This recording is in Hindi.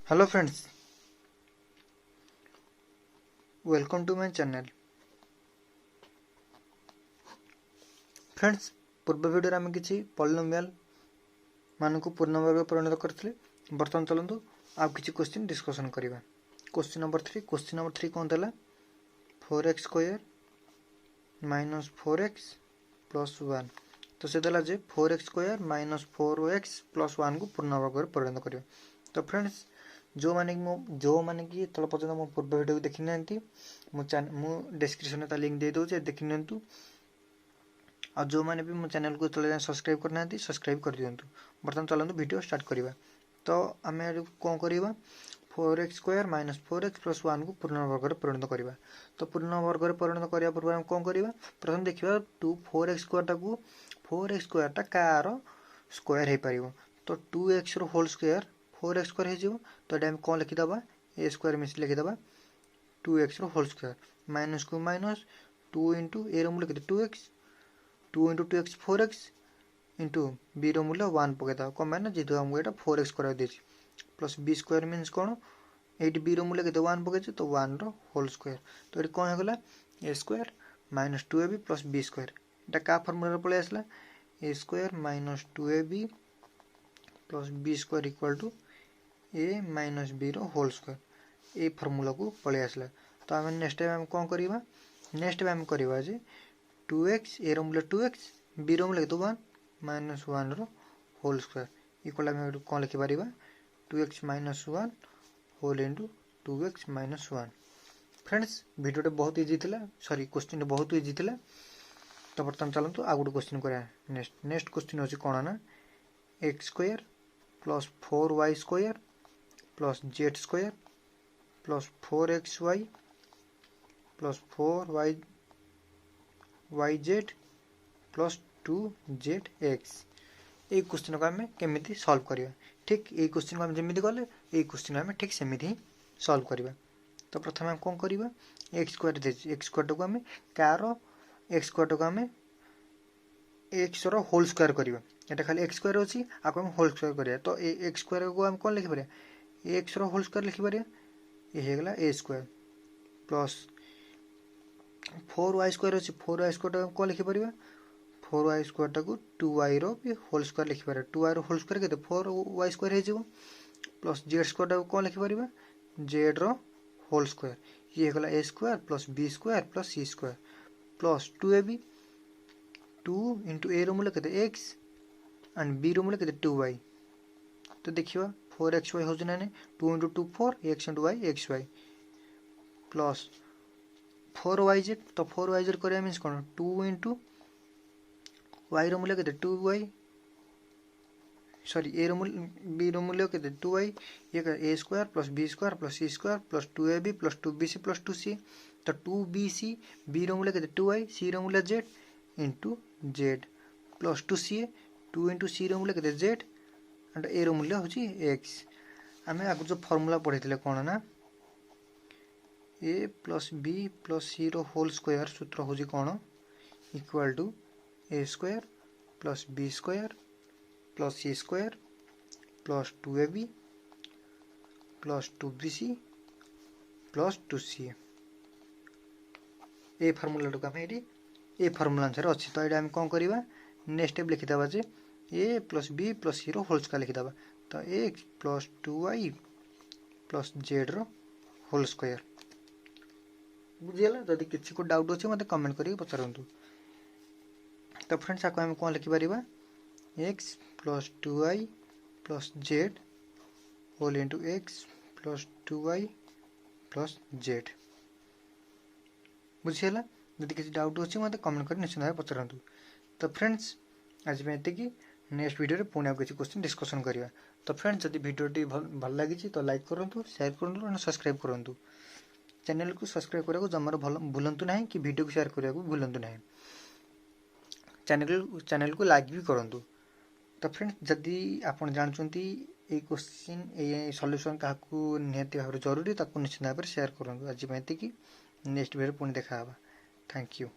Hello friends, welcome to my channel. Friends, पूर्व वीडियो आम किसी पॉलिनोमियल मान को पूर्णवर्ग परिणत करते। बर्तमान चलतु आउ किसी क्वेश्चन डिस्कसन करवा। क्वेश्चन नंबर 3 कौन था? 4x square minus 4x plus 1। तो से देला जे 4x square minus 4x plus 1 को पूर्णवर्ग परिणत करवा। तो फ्रेंड्स, जो माने कि तल पर्यटन मो पूर्व वीडियो देखी ना मु डिस्क्रिप्शन में लिंक दे दूचे देखी नियंतु। आ जो माने भी मो चैनल को तले सब्सक्राइब करना सब्सक्राइब कर दियंतु। बर्तमान चलतु वीडियो स्टार्ट करवा। तो आम कौन करवा? 4x square minus 4x plus 1 को पूर्णवर्ग परिणत करवा। तो पूर्णवर्ग परिणत करने पूर्व आम कौन करवा? प्रथम देखा 4x स्क्वायर टा कार स्क्वायर हो पार। तो 2x whole square 4x square हो। तो ये कौन लिखिदे? ए स्क्वायर मिस लिखिदे 2x होल स्क्वायर माइनस को माइनस 2 इंटू ए रूल्य के 2x 2 into 2x 4x into B रूल्य 1 पकईद कम ना जी आमको यहाँ 4x कर प्लस बी स्क्वायर मीनस कौन? ये बी रूल्य के 1 पकई तो 1 होल स्क्वायर। तो ये कौन होगा? A square minus 2ab plus B square. यहाँ क्या फर्मुला पलि आसला? A square minus 2ab plus B square equal to A minus B whole square. ये फर्मुला को पलि आसला। तो आम नेक्स्ट टाइम कौन करवा? नेक्स्ट टाइम करवा जे 2x ए रूल्य 2x बी रूल्य के 1 माइनस 1 होल स्क्वायर इक्वल आम कौन लिखिपर 2x minus 1 whole into 2x minus 1। Friends, video बहुत इजी था, सॉरी क्वेश्चन बहुत इजी था। तो बर्तमान चलतु आ गए क्वेश्चन करा। नेक्स्ट क्वेश्चन अच्छी कौन ना x square plus 4y square plus Z square plus 4xy plus 4yz plus 2zx। ये क्वेश्चन को आम केमी सल्व करवा? ठीक ये क्वेश्चन को आम जमी गले ये क्वेश्चन आम ठीक सेमती ही सल्व करवा। तो प्रथम आम कौन करवा? एक्स स्क्वायर को आम कार एक्स स्क्वायर को आम एक्स होल स्क्वायर करवा। यहाँ खाली एक्स स्क्वायर अच्छी आपको आम होल स्क्वायर करवा। तो एक्स स्क्वायर को आम कौन लिखिपर? एक्स होल स्क्वायर लिखिपर ये होगा A square plus 4y square अच्छी 4y स्क्वायर कौन लिखिपर? 4y स्क्वायर टाक 2y होल स्क्वायर लिखिपर। 2y होल स्क्वायर के 4y स्क्वायर हो प्लस जेड स्क्वायर टाक कौन लिखिपर? Z whole square. ये होगा A square plus B square plus C square plus 2ab 2 into A रूल्य के एक्स एंड बी रूल्य के 2y। तो देखिए 4xy हो 2 into 2 4 x into y x y plus 4yz। तो 4yz करा मीन्स कौन? 2 इंटू वाई रूल्य के 2y सॉरी ए बी रूल्य के 2y। ये A square plus B square plus C square plus 2ab plus 2bc plus 2c। तो 2bc बी रूल्य के 2y सी रूल्य z into Z plus 2ca 2 into C रूल्य के जेड एंड ए रूल्य हूँ एक्स। आम आगे जो फर्मुला पढ़ी कौन ना A plus B plus C whole square सूत्र हूँ कौन? Equal to A square plus B square plus C square plus 2ab plus 2bc plus 2ca। ए फर्मुला टाक आम ये फर्मुला अनुसार अच्छी। तो ये आम कौन करवा? नेक्स्ट स्टेप लिखिदेवा जे A plus B plus C whole square लिखिदेवा। तो X plus 2y plus Z whole square. बुझीगला? जदि किसी को डाउट अच्छे मत कमेंट करके पचारतु। तो फ्रेंड्स आपको आम कौन लिखिपर? X plus 2y plus Z whole into X plus 2y plus Z. बुझीगला? जदि किसी डाउट अच्छे मत कमेंट कर निश्चित भाव पचारतु। तो फ्रेंड्स, आज ये नेक्स्ट वीडियो में पुणी किसी क्वेश्चन डिस्कसन करवा। तो फ्रेंड्स, जब वीडियो भल लगी तो लाइक करूँ, शेयर करूँ और सब्सक्राइब करूँ। चैनल को सब्सक्राइब करने जमार भूलु ना कि वीडियो को शेयर करने को भूलु ना। चैनल को लाइक भी करूँ। तो फ्रेंड्स, जदि आप जानते ये क्वेश्चन ये सॉल्यूशन क्या निहती भाव जरूरी निश्चित भाव में शेयर करूँ। आज नेक्स्ट वीडियो पुणी देखा। Thank you.